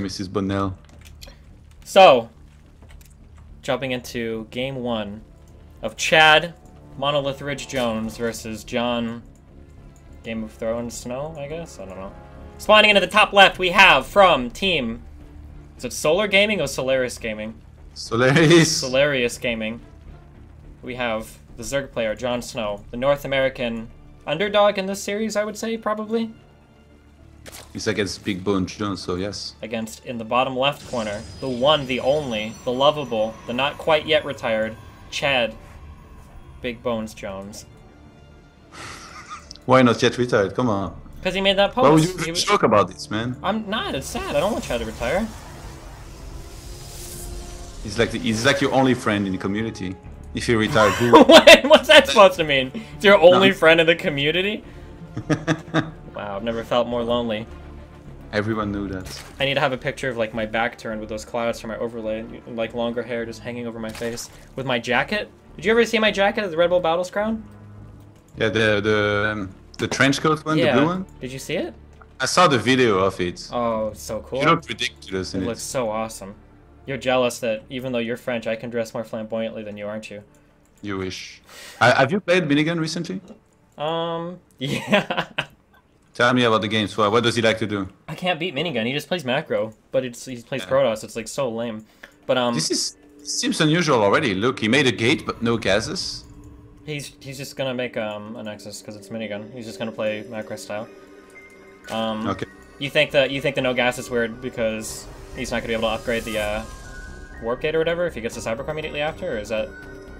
Mrs. Bonnell. So, jumping into game 1 of Chad, Monolith Ridge Jones versus John, Game of Thrones Snow, I guess? I don't know. Spawning into the top left, we have from team... Is it Solar Gaming or Solaris Gaming? Solarius Gaming. We have the Zerg player, JonSnow, the North American underdog in this series, I would say, probably. He's against Big Bone Jones, so yes. Against, in the bottom left corner, the one, the only, the lovable, the not quite yet retired, Chad, Big Bones Jones. Why not yet retired? Come on. Because he made that post. Why would you joke about this, man? I'm not, it's sad. I don't want Chad to retire. He's like your only friend in the community. If you retire, who? What's that supposed to mean? It's your only friend in the community? Wow, I've never felt more lonely. Everyone knew that. I need to have a picture of like my back turned with those clouds for my overlay, like longer hair just hanging over my face with my jacket. Did you ever see my jacket at the Red Bull Battles Crown? Yeah, the trench coat one, yeah. The blue one. Did you see it? I saw the video of it. Oh, so cool. You look ridiculous in it. It looks so awesome. You're jealous that even though you're French, I can dress more flamboyantly than you, aren't you? You wish. Have you played Minigun recently? Yeah. Tell me about the game. So what does he like to do? I can't beat Minigun. He just plays macro, but he plays Protoss. It's like so lame. But this seems unusual already. Look, he made a gate but no gases. He's just gonna make a Nexus because it's Minigun. He's just gonna play macro style. Okay. You think the no gas is weird because he's not gonna be able to upgrade the warp gate or whatever if he gets the Cybercore immediately after, or is that?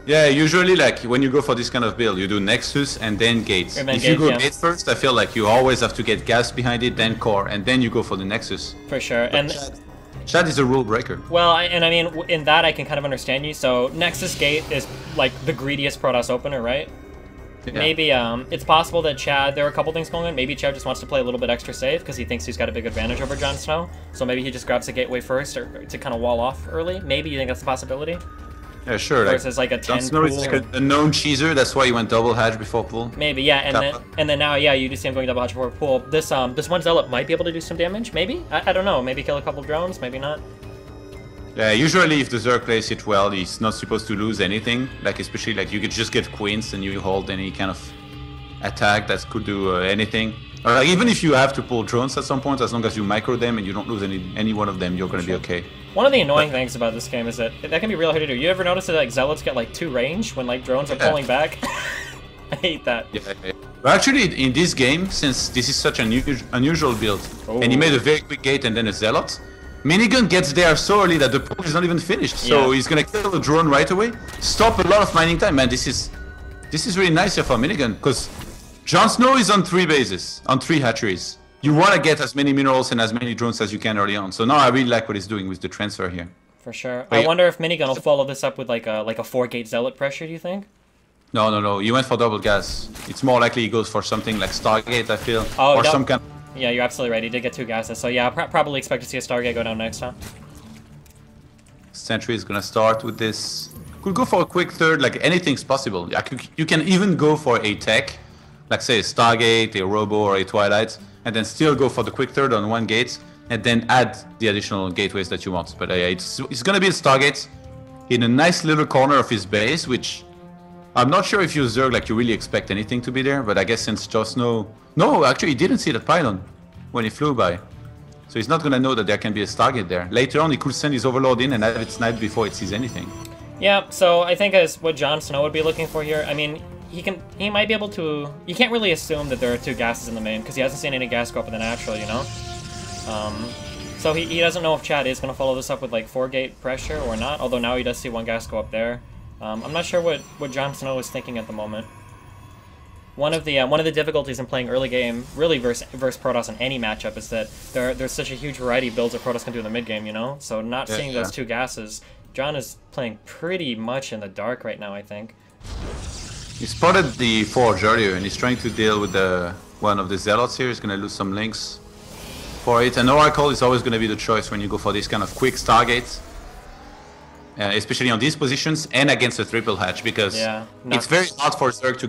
Yeah, usually like when you go for this kind of build, you do Nexus and then gates. If you go gate first, I feel like you always have to get gas behind it, then core, and then you go for the Nexus. For sure. But and Chad is a rule breaker. Well, I mean, in that I can kind of understand you. So Nexus gate is like the greediest Protoss opener, right? Yeah. Maybe it's possible that Chad, there are a couple things going on. Maybe Chad just wants to play a little bit extra safe because he thinks he's got a big advantage over JonSnow. So maybe he just grabs the gateway first or to kind of wall off early. Maybe you think that's a possibility? Yeah, sure. Versus like a 10 JonSnow is like a known cheeser. That's why he went double hatch before pool. Maybe, yeah. And then now, yeah, you do see him going double hatch before pool. This one Zealot might be able to do some damage. Maybe I don't know. Maybe kill a couple drones. Maybe not. Yeah, usually if the Zerg plays it well, he's not supposed to lose anything. Like especially like you could just get queens and you hold any kind of attack that could do anything. Or like, even if you have to pull drones at some point, as long as you micro them and you don't lose any one of them, you're gonna be okay. One of the annoying things about this game is that can be real hard to do. You ever notice that like Zealots get like 2 range when like drones are pulling back? I hate that. Yeah. But actually, in this game, since this is such an unusual build, and he made a very quick gate and then a Zealot, Minigun gets there so early that the pull is not even finished. So he's gonna kill the drone right away, stop a lot of mining time. Man, this is really nice here for Minigun, because JonSnow is on 3 bases, on 3 hatcheries. You want to get as many minerals and as many drones as you can early on. So now I really like what he's doing with the transfer here. For sure. I wonder if Minigun will follow this up with like a 4-gate Zealot pressure, do you think? No. He went for double gas. It's more likely he goes for something like Stargate, I feel. Oh, or some kind. Yeah, you're absolutely right. He did get 2 gases. So yeah, probably expect to see a Stargate go down next time. Sentry is going to start with this. Could go for a quick third, like anything's possible. You can even go for a tech, like say a Stargate, a Robo, or a Twilight, and then still go for the quick third on 1 gate, and then add the additional gateways that you want. But it's going to be a Stargate in a nice little corner of his base, which I'm not sure if you Zerg, like you really expect anything to be there, but I guess since JonSnow... No, actually he didn't see that pylon when he flew by. So he's not going to know that there can be a Stargate there. Later on he could send his Overlord in and have it sniped before it sees anything. Yeah, so I think as what JonSnow would be looking for here, I mean, he might be able to... You can't really assume that there are 2 gases in the main, because he hasn't seen any gas go up in the natural, you know? So he doesn't know if Chad is going to follow this up with like 4-gate pressure or not, although now he does see 1 gas go up there. I'm not sure what JonSnow is thinking at the moment. One of the difficulties in playing early game, really versus Protoss in any matchup, is that there's such a huge variety of builds that Protoss can do in the mid game, you know? So not seeing those 2 gases, John is playing pretty much in the dark right now, I think. He spotted the Forge earlier and he's trying to deal with one of the Zealots here. He's going to lose some links for it. And Oracle is always going to be the choice when you go for this kind of quick Stargates. Especially on these positions and against a triple hatch, because it's very hard for Zerg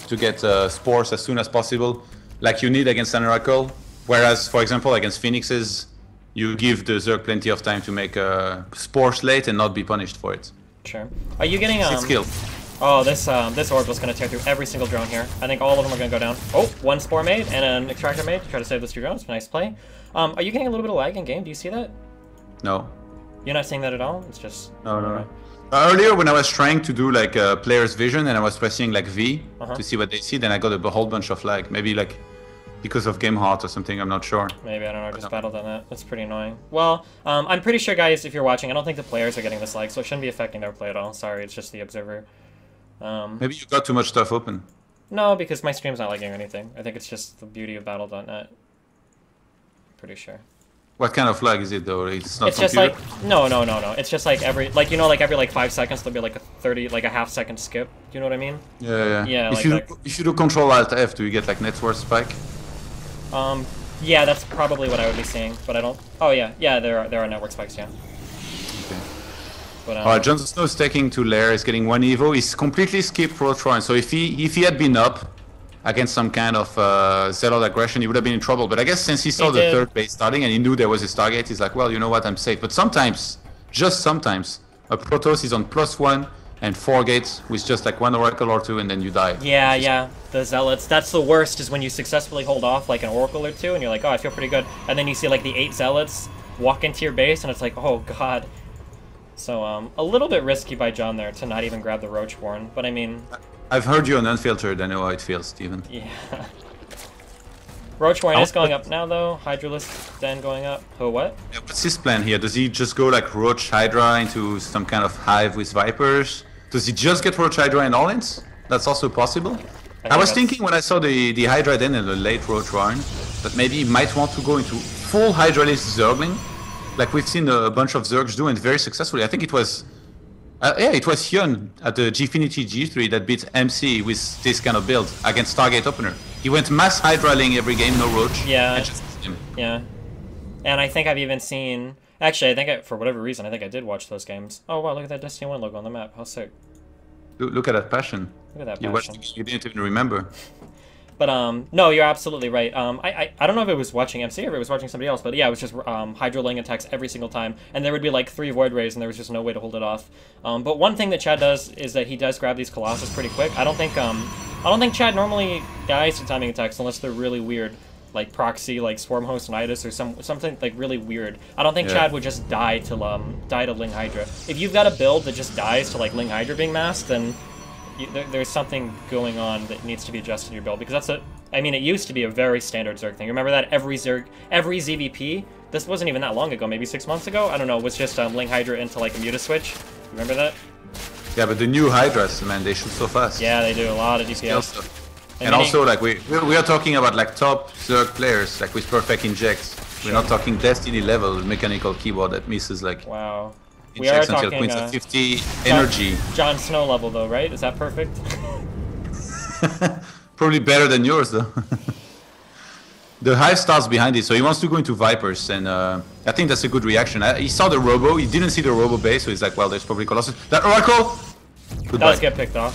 to get spores as soon as possible, like you need against an Oracle. Whereas, for example, against Phoenixes, you give the Zerg plenty of time to make a spore slate and not be punished for it. Sure. Are you getting 6 kills. Oh, this orbital's gonna tear through every single drone here. I think all of them are gonna go down. Oh, one spore made and an extractor made to try to save those 2 drones. Nice play. Are you getting a little bit of lag in game? Do you see that? No. You're not seeing that at all? It's just... No. Earlier when I was trying to do like a player's vision and I was pressing like V to see what they see, then I got a whole bunch of lag. Maybe like because of game heart or something, I'm not sure. Maybe, I don't know, I just battled on that. That's pretty annoying. Well, I'm pretty sure, guys, if you're watching, I don't think the players are getting this lag, so it shouldn't be affecting their play at all. Sorry, it's just the observer. Maybe you got too much stuff open. No, because my stream's not lagging or anything. I think it's just the beauty of battle.net. Pretty sure. What kind of lag is it though? It's not It's just like no. It's just like every every 5 seconds there'll be like a half-second skip. Do you know what I mean? Yeah. Yeah. If you do Control Alt F, do you get like network spike? Yeah, that's probably what I would be seeing, but I don't. Oh yeah, there are network spikes, yeah. Okay. But alright, JonSnow is taking 2 lair, he's getting 1 evo, he's completely skipped Roach Run, so if he had been up against some kind of Zealot aggression, he would have been in trouble. But I guess since he saw the 3rd base starting and he knew there was a Stargate, he's like, well, you know what, I'm safe. But sometimes, just sometimes, a Protoss is on +1 and 4 gates with just like 1 Oracle or 2 and then you die. Yeah, the Zealots. That's the worst, is when you successfully hold off like an Oracle or 2 and you're like, oh, I feel pretty good. And then you see like the 8 Zealots walk into your base and it's like, oh god. So, a little bit risky by John there to not even grab the Roach Warren, but I mean... I've heard you on Unfiltered, I know how it feels, Steven. Yeah. Roach Warren is going up now, though. Hydralisk then going up. Oh, what? Yeah, what's his plan here? Does he just go like Roach Hydra into some kind of hive with Vipers? Does he just get Roach Hydra and all-ins? That's also possible. I was thinking when I saw the Hydra then in the late Roach Warren, that maybe he might want to go into full Hydralisk Zergling, like we've seen a bunch of Zergs do, and very successfully. I think it was... it was Hyun at the Gfinity G3 that beat MC with this kind of build against Stargate Opener. He went mass Hydraling every game, no Roach. Yeah. And just him. Yeah. And I think I've even seen... Actually, I think for whatever reason, I think I did watch those games. Oh, wow, look at that Destiny 1 logo on the map. How sick. Look at that passion. Look at that You passion. you didn't even remember. But, no, you're absolutely right. I don't know if it was watching MC or if it was watching somebody else, but yeah, it was just Hydroling attacks every single time, and there would be like 3 Void Rays, and there was just no way to hold it off. But one thing that Chad does is that he does grab these Colossus pretty quick. I don't think Chad normally dies to timing attacks unless they're really weird, like Proxy, like Swarm Host Nidus, or something like really weird. I don't think Chad would just die to Ling Hydra. If you've got a build that just dies to like Ling Hydra being masked, then there's something going on that needs to be adjusted in your build, because I mean, it used to be a very standard Zerg thing. Remember that every ZVP, this wasn't even that long ago, maybe 6 months ago, I don't know, was just Ling Hydra into like a Muta switch. Remember that? Yeah, but the new Hydras, man, they shoot so fast. Yeah, they do a lot of DPS. And also, like we are talking about like top Zerg players, like with perfect injects. We're not talking Destiny level mechanical keyboard that misses like. Wow. We are talking Queens of 50 energy. JonSnow level though, right? Is that perfect? Probably better than yours though. The Hive starts behind it, so he wants to go into Vipers, and I think that's a good reaction. He saw the Robo, he didn't see the Robo base, so he's like, well, there's probably Colossus. That Oracle! Goodbye. Does get picked off.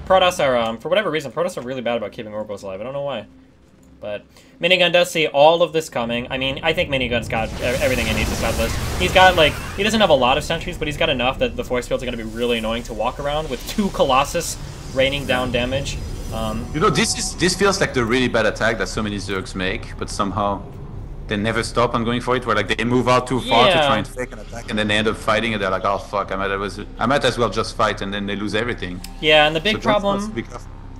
Protoss are, for whatever reason, Protoss are really bad about keeping Orbos alive. I don't know why. But Minigun does see all of this coming. I mean, I think Minigun's got everything he needs to stop this. He's got, like, he doesn't have a lot of sentries, but he's got enough that the force fields are going to be really annoying to walk around with 2 Colossus raining down damage. You know, this feels like the really bad attack that so many Zergs make, but somehow they never stop on going for it, where like they move out too far to try and fake an attack, and then they end up fighting, and they're like, oh fuck, I might as well just fight, and then they lose everything. Yeah, and the big problem...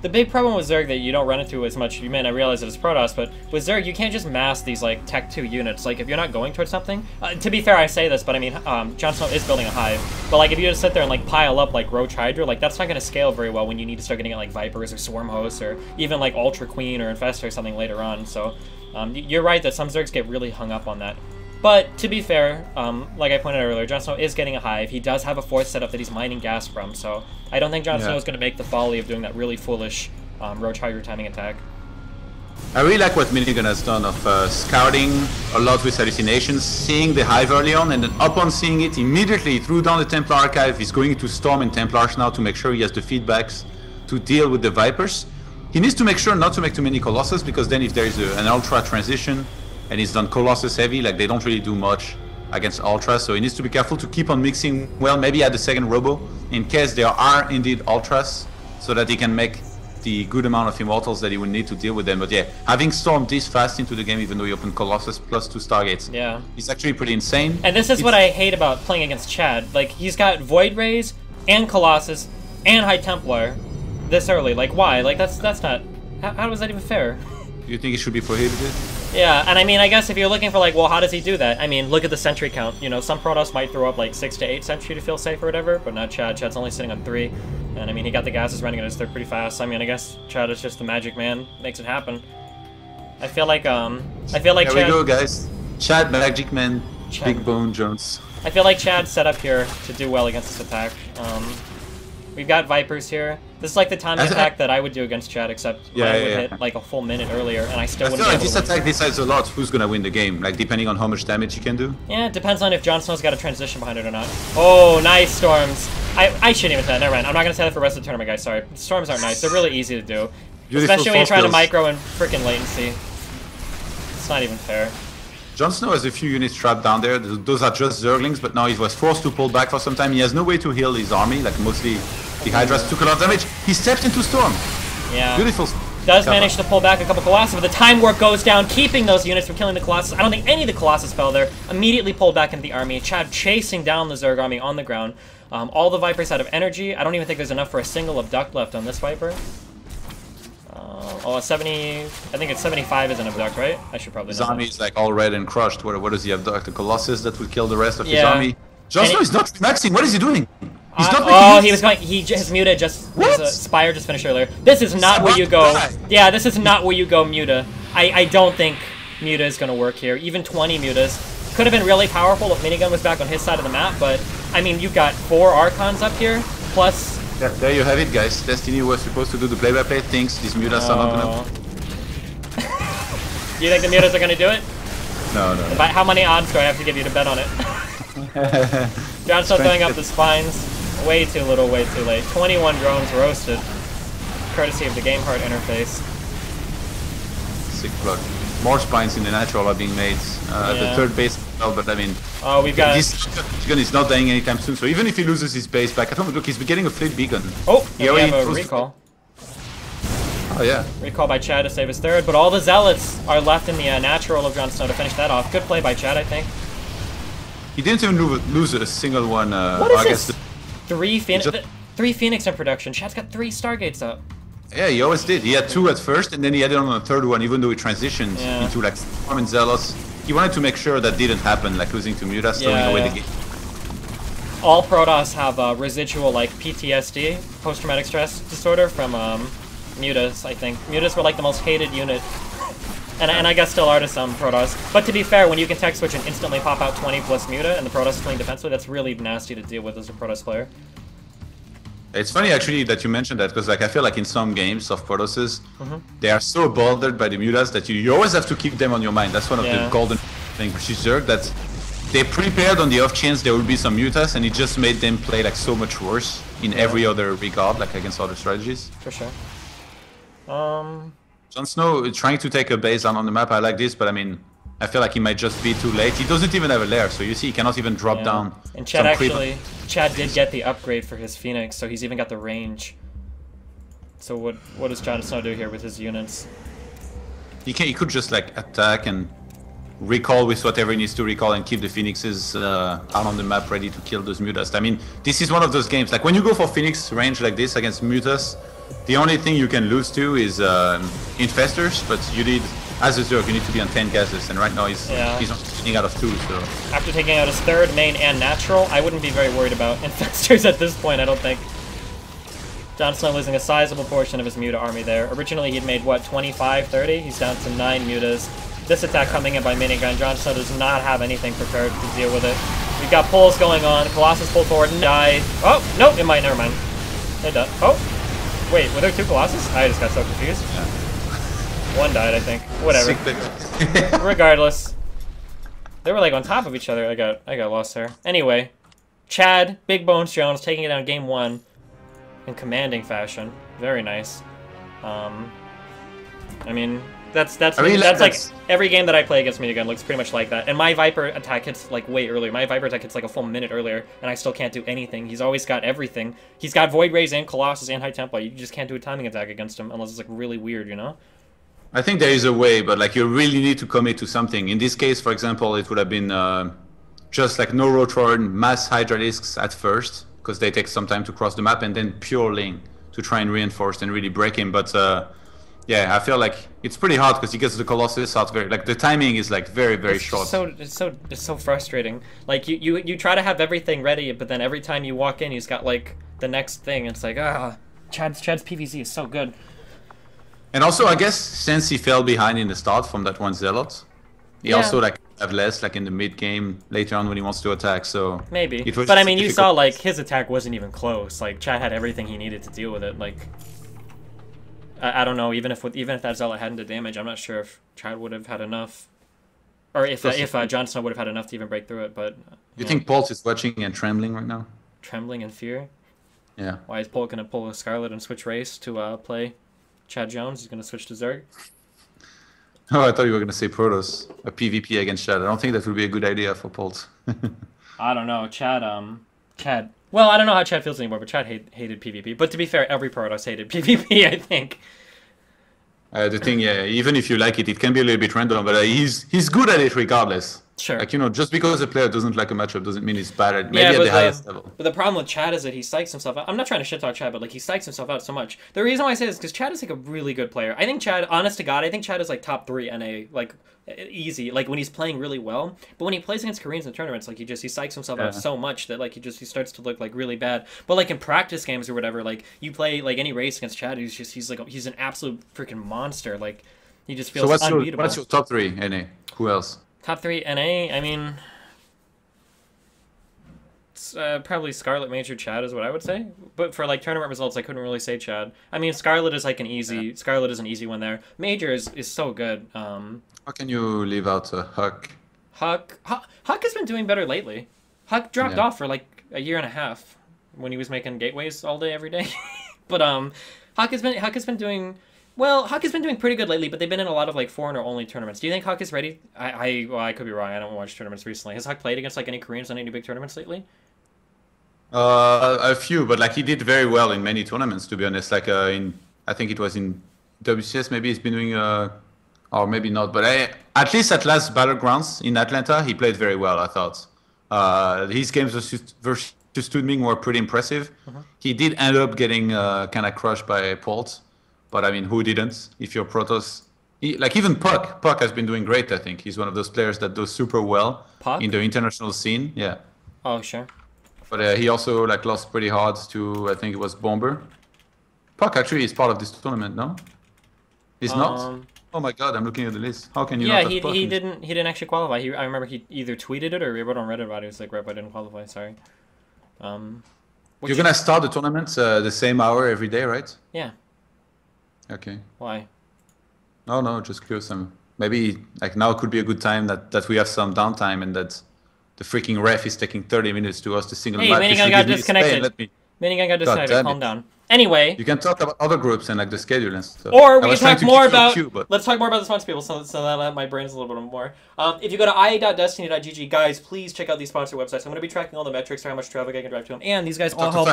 The big problem with Zerg that you don't run into as much, you may not realize it as Protoss, but with Zerg, you can't just mass these, like, Tech 2 units. Like, if you're not going towards something... to be fair, I say this, but I mean, JonSnow is building a hive. But, like, if you just sit there and, like, pile up, like, Roach Hydra, like, that's not going to scale very well when you need to start getting, like, Vipers or Swarm Hosts or even, like, Ultra Queen or Infestor or something later on. So, you're right that some Zergs get really hung up on that. But, to be fair, like I pointed out earlier, JonSnow is getting a hive. He does have a 4th setup that he's mining gas from, so I don't think JonSnow is going to make the folly of doing that really foolish Roach Hydra timing attack. I really like what Minigun has done of scouting a lot with hallucinations, seeing the hive early on, and then upon seeing it, immediately threw down the Templar Archive. He's going to Storm and Templars now to make sure he has the feedbacks to deal with the Vipers. He needs to make sure not to make too many Colossus, because then if there is an Ultra transition and he's done Colossus heavy. Like they don't really do much against Ultras, so he needs to be careful to keep on mixing well. Maybe add the second Robo in case there are indeed Ultras, so that he can make the good amount of Immortals that he would need to deal with them. But yeah, having stormed this fast into the game, even though he opened Colossus plus 2 Stargates, yeah, it's actually pretty insane. And this is what I hate about playing against Chad. Like, he's got Void Rays and Colossus and High Templar this early. Like, why? Like, that's not... How is that even fair? You think it should be prohibited? Yeah, and I mean, I guess if you're looking for, like, well, how does he do that? I mean, look at the sentry count. You know, some Protoss might throw up, like, 6 to 8 sentry to feel safe or whatever, but not Chad. Chad's only sitting on 3. And, I mean, he got the gases running at his 3rd pretty fast. I mean, I guess Chad is just the magic man. Makes it happen. I feel like There Chad... we go, guys. Chad, Magic Man, Chad. Big Bone Jones. I feel like Chad's set up here to do well against this attack. We've got Vipers here. This is like the timing attack that I would do against Chad, except I would hit like a full minute earlier, and I still wouldn't be able to this attack decides a lot who's gonna win the game, like depending on how much damage you can do. Yeah, it depends on if JonSnow's got a transition behind it or not. Oh, nice Storms. I shouldn't even say that. Never mind. I'm not gonna say that for the rest of the tournament, guys. Sorry. Storms aren't nice. They're really easy to do, especially when you're trying to micro and freaking latency. It's not even fair. JonSnow has a few units trapped down there. Those are just Zerglings, but now he was forced to pull back for some time. He has no way to heal his army, like mostly the Hydras took a lot of damage. He stepped into Storm. Yeah. Beautiful. Does manage to pull back a couple Colossus, but the time warp goes down, keeping those units from killing the Colossus. I don't think any of the Colossus fell there. Immediately pulled back into the army. Chad chasing down the Zerg army on the ground. All the Vipers out of energy. I don't even think there's enough for a single Abduct left on this Viper. Oh, 70... I think it's 75 is an Abduct, right? I should probably know. His army is like all red and crushed. What does he Abduct? The Colossus that would kill the rest of his army? JonSnow is not maxing. What is he doing? He's not oh, he was going. His Muta just. His Spire just finished earlier. This is not where you go. Yeah, this is not where you go, Muta. I don't think Muta is going to work here. Even 20 Mutas could have been really powerful if Minigun was back on his side of the map. But I mean, you've got 4 Archons up here, plus. Yeah, there you have it, guys. Destiny was supposed to do the play-by-play things. These Mutas are not gonna. Do you think the Mutas are going to do it? No. How many odds do I have to give you to bet on it? JonSnow throwing up the spines. Way too little, way too late. 21 drones roasted, courtesy of the GameHeart interface. Sick block. More spines in the natural are being made. The 3rd base, well, but I mean, we've got this gun is not dying anytime soon. So even if he loses his base back, I don't look. He's getting a fleet beacon. Oh, we have a recall. Oh yeah. Recall by Chad to save his 3rd, but all the zealots are left in the natural of JonSnow to finish that off. Good play by Chad, I think. He didn't even lose a single one. What is this? 3 Phoenix in production. Chad's got 3 Stargates up. Yeah, he always did. He had 2 at first, and then he added on a 3rd one, even though he transitioned into like Storm and Zealots. He wanted to make sure that didn't happen, like losing to Mutas, throwing away the game. All Protoss have residual like PTSD, post-traumatic stress disorder, from Mutas, I think. Mutas were like the most hated unit. And I guess still are to some Protoss. But to be fair, when you can tech switch and instantly pop out 20 plus Muta and the Protoss is playing defensively, that's really nasty to deal with as a Protoss player. It's funny actually that you mentioned that, because like I feel like in some games of Protosses, they are so bothered by the Mutas that you always have to keep them on your mind. That's one of the golden things with Zerg, that they prepared on the off chance there will be some Mutas, and it just made them play like so much worse in every other regard, like against other strategies. For sure. JonSnow trying to take a base on the map, I like this, but I mean, I feel like he might just be too late. He doesn't even have a lair, so you see he cannot even drop down. And Chad did get the upgrade for his Phoenix, so he's even got the range. So what does JonSnow do here with his units? He could just like attack and recall with whatever he needs to recall and keep the Phoenixes out on the map ready to kill those Mutas. I mean, this is one of those games, like when you go for Phoenix range like this against Mutas, the only thing you can lose to is Infestors, but you need, as a Zerg, you need to be on 10 gases, and right now he's only out of 2, so... After taking out his 3rd, main, and natural, I wouldn't be very worried about Infestors at this point, I don't think. JonSnow losing a sizable portion of his Muta army there. Originally he'd made, what, 25, 30? He's down to 9 Mutas. This attack coming in by Minigun. JonSnow does not have anything prepared to deal with it. We've got pulls going on. Colossus pulled forward and died. Oh, nope, it might, never mind. They're done. Oh! Wait, were there 2 Colossus? I just got so confused. Yeah. 1 died, I think. Whatever. Regardless. They were like on top of each other. I got lost there. Anyway, Chad, Big Bones Jones taking it down game 1 in commanding fashion. Very nice. I mean, That's I really that's like that's- every game that I play against Minigun looks pretty much like that. And my Viper attack hits like way earlier. My Viper attack hits like a full minute earlier, and I still can't do anything. He's always got everything. He's got Void Rays and Colossus and High Templar. You just can't do a timing attack against him unless it's like really weird, you know? I think there is a way, but like you really need to commit to something. In this case, for example, it would have been just like no Rotorn, mass Hydralisks at first, because they take some time to cross the map, and then pure lane to try and reinforce and really break him. But yeah, I feel like it's pretty hard because he gets the Colossus out very like the timing is like very short. It's so frustrating. Like you try to have everything ready, but then every time you walk in, he's got like the next thing. It's like Chad's PvZ is so good. And also, I guess since he fell behind in the start from that one Zealot, he also like have less like in the mid game later on when he wants to attack. So maybe. But I mean, you saw like his attack wasn't even close. Like Chad had everything he needed to deal with it. Like. I don't know. Even if that Zealot hadn't did damage, I'm not sure if Chad would have had enough, or if JonSnow would have had enough to even break through it. But you think Pulse is watching and trembling right now? Trembling in fear. Yeah. Why is Pulse gonna pull a Scarlet and switch race to play Chad Jones? He's gonna switch to Zerg. Oh, I thought you were gonna say Protoss, a PvP against Chad. I don't think that would be a good idea for Pulse. I don't know, Chad. Well, I don't know how Chad feels anymore, but Chad hated PvP. But to be fair, every Protoss hated PvP, I think. The thing, yeah, even if you like it, it can be a little bit random, but he's good at it regardless. Sure. Like, you know, just because a player doesn't like a matchup doesn't mean he's bad at maybe at the highest level. But the problem with Chad is that he psychs himself out. I'm not trying to shit talk Chad, but like he psychs himself out so much. The reason why I say this is because Chad is like a really good player. I think Chad, honest to God, I think Chad is like top 3 NA, like easy, like when he's playing really well. But when he plays against Koreans in tournaments, like he psychs himself out so much that like he starts to look like really bad. But like in practice games or whatever, like you play like any race against Chad, he's an absolute freaking monster. Like he just feels unbeatable. What's your top 3 NA? Who else? Top 3 NA, I mean, probably Scarlet Major Chad is what I would say. But for like tournament results, I couldn't really say Chad. I mean, Scarlet is like an easy. Scarlet is an easy one there. Major is so good. How can you leave out Huck? Huck has been doing better lately. Huck dropped off for like a year and a half when he was making gateways all day every day. But Huck has been doing. Well, Huck has been doing pretty good lately, but they've been in a lot of like foreigner-only tournaments. Do you think Huck is ready? I could be wrong. I don't watch tournaments recently. Has Huck played against like any Koreans on any big tournaments lately? A few, but like he did very well in many tournaments. To be honest, like I think it was in WCS. Maybe he's been doing or maybe not. But at least at last Battlegrounds in Atlanta, he played very well. I thought his games versus Studming were pretty impressive. He did end up getting kind of crushed by Pult. But I mean, who didn't? If you're Protoss, like even Puck has been doing great. I think he's one of those players that does super well in the international scene. Yeah. Oh sure. But he also like lost pretty hard to I think it was Bomber. Puck actually is part of this tournament, no? He's not. Oh my God, I'm looking at the list. How can you? Yeah, not he didn't actually qualify. I remember he either tweeted it or he wrote on Reddit about it. He was like, "Rep, I didn't qualify. Sorry." You're gonna start the tournament the same hour every day, right? Yeah. Okay. Why? No, just curious. Maybe like now could be a good time that we have some downtime and that the freaking ref is taking 30 minutes to host a single match. Hey, Minigun got disconnected. Minigun got disconnected. Calm down. Anyway, you can talk about other groups and like the schedule and stuff. Or we can talk more about. Let's talk more about the sponsor people, so that my brain's a little bit more. If you go to i.destiny.gg, guys, please check out these sponsor websites. I'm going to be tracking all the metrics for how much traffic I can drive to them, and these guys all help.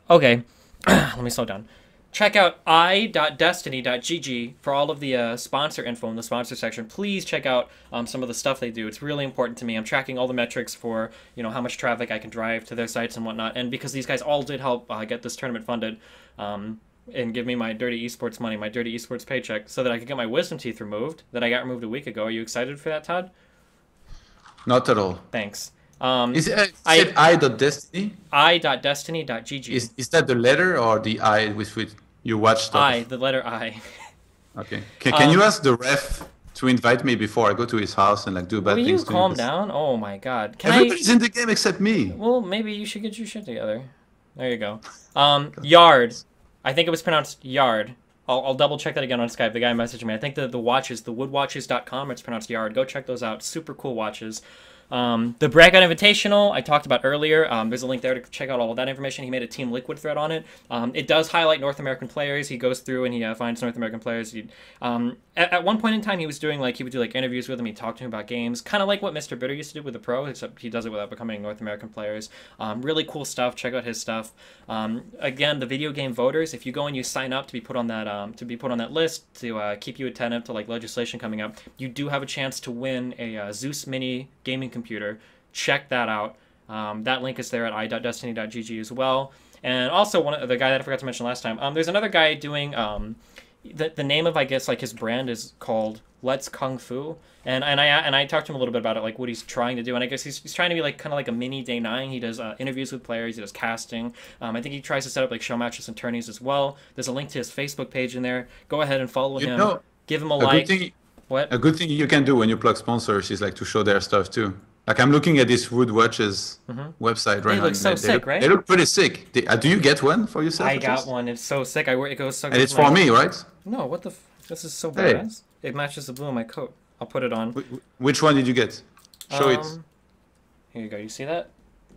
Okay, let me slow down. Check out i.destiny.gg for all of the sponsor info in the sponsor section. Please check out some of the stuff they do. It's really important to me. I'm tracking all the metrics for how much traffic I can drive to their sites and whatnot. And because these guys all did help get this tournament funded and give me my dirty esports money, my dirty esports paycheck, so that I could get my wisdom teeth removed that I got removed a week ago. Are you excited for that, Todd? Not at all. Thanks. Is it i.destiny? i.destiny.gg. Is that the letter or the I with which you watch stuff? The letter I. Okay. Can you ask the ref to invite me before I go to his house and like do bad things to him? Will you calm down? Oh my God. Everybody's in the game except me. Well, maybe you should get your shit together. There you go. Yard. I think it was pronounced Yard. I'll double check that again on Skype. The guy messaged me. I think the watches, the woodwatches.com, it's pronounced Yard. Go check those out. Super cool watches. The Breakout Invitational I talked about earlier. There's a link there to check out all of that information. He made a Team Liquid thread on it. It does highlight North American players. He goes through and he finds North American players. At one point in time, he would do like interviews with him. He'd talk to him about games, kind of like what Mr. Bitter used to do with the Pro, except he does it without becoming North American players. Really cool stuff. Check out his stuff. Again, the video game voters. If you go and you sign up to be put on that list to keep you attentive to like legislation coming up, you do have a chance to win a Zeus Mini gaming computer. Check that out. That link is there at i.destiny.gg as well. And also the guy that I forgot to mention last time. There's another guy doing the name of, I guess, like his brand is called Let's Kung Fu, and I talked to him a little bit about it, like what he's trying to do, and I guess he's trying to be like kind of like a mini Day 9. He does interviews with players, he does casting. I think he tries to set up like show matches and tourneys as well. There's a link to his Facebook page in there. Go ahead and follow him. Give him a like. A good thing you can do when you plug sponsors is like to show their stuff too. Like I'm looking at this Wood Watches website right now. They look so sick, right? They look pretty sick. Do you get one for yourself? I got one. It's so sick. It goes so good. And it's for me, right? No, what the this is so badass. It matches the blue on my coat. I'll put it on. Which one did you get? Show it. Here you go. You see that?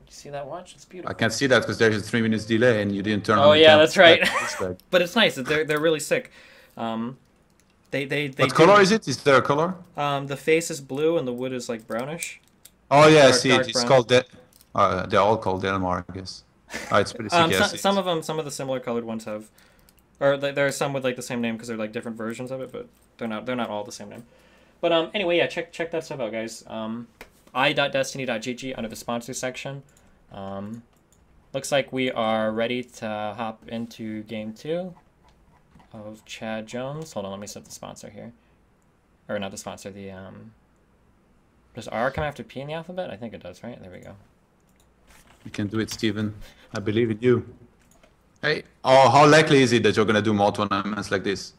You see that watch? It's beautiful. I can't see that because there's a 3 minutes delay and you didn't turn on. Oh yeah, that's right. But it's nice. They're really sick. What color is it? Is there a color? The face is blue and the wood is like brownish. Oh yeah, I see it. It's called they're all called Delmar, I guess. Oh, it's pretty sick. Some of the similar colored ones have, or there are some with like the same name because they're like different versions of it, but they're not all the same name. But anyway, yeah, check that stuff out, guys. i.destiny.gg under the sponsors section. Looks like we are ready to hop into game 2 of Chad Jones. Hold on, let me set the sponsor here, or not the sponsor. The Does R come after P in the alphabet? I think it does, right? There we go. You can do it, Steven. I believe in you. Hey, how likely is it that you're gonna do more tournaments like this?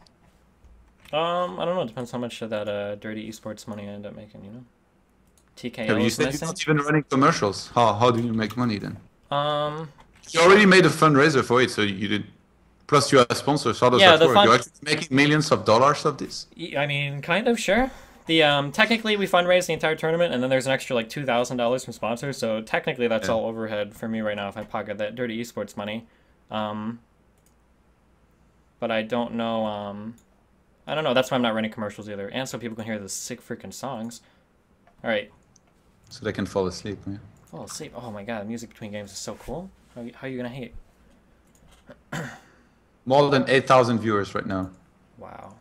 I don't know. It depends how much of that dirty esports money I end up making. You know, TKO. Yeah, you said you're not even running commercials. How do you make money then? You already made a fundraiser for it, so you did. Plus, you are sponsors. How does that work? You're actually making millions of dollars of this. I mean, kind of, sure. The technically we fundraise the entire tournament, and then there's an extra like $2,000 from sponsors. So technically that's all overhead for me right now if I pocket that dirty esports money. But I don't know. I don't know. That's why I'm not running commercials either, and so people can hear the sick freaking songs. All right. So they can fall asleep. Yeah. Fall asleep. Oh my god, the music between games is so cool. How are you gonna hate? More than 8,000 viewers right now. Wow.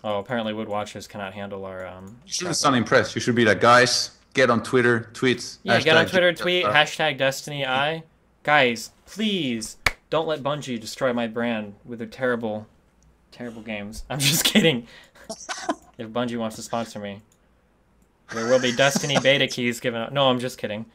Oh, apparently Wood Watchers cannot handle our You shouldn't sound impressed. You should be like, guys, get on Twitter, tweet. Yeah, get on Twitter, tweet, #DestinyI. Guys, please don't let Bungie destroy my brand with their terrible, terrible games. I'm just kidding. If Bungie wants to sponsor me, there will be Destiny beta keys given out. No, I'm just kidding.